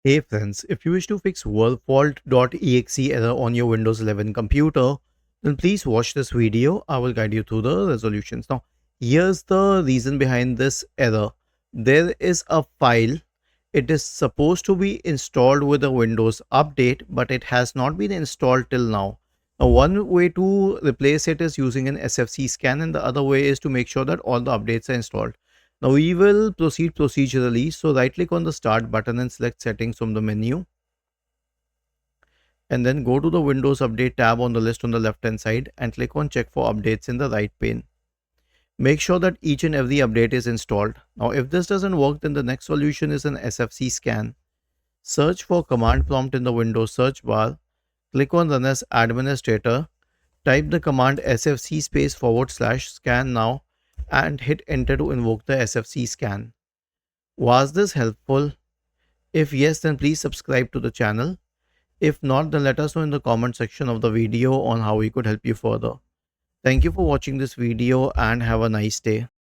Hey friends, if you wish to fix Werfault exe error on your Windows 11 computer, then please watch this video. I will guide you through the resolutions. Now, here's the reason behind this error. There is a file. It is supposed to be installed with a Windows update, but it has not been installed till now. Now, one way to replace it is using an SFC scan, and the other way is to make sure that all the updates are installed. Now we will proceed procedurally. So right click on the start button and select settings from the menu, and then go to the Windows Update tab on the list on the left hand side and click on check for updates in the right pane. Make sure that each and every update is installed. Now if this doesn't work, then the next solution is an SFC scan. Search for command prompt in the Windows search bar, click on run as administrator, type the command sfc /scan now and hit enter to invoke the SFC scan. Was this helpful? If yes, then please subscribe to the channel. If not, then let us know in the comment section of the video on how we could help you further. Thank you for watching this video and have a nice day.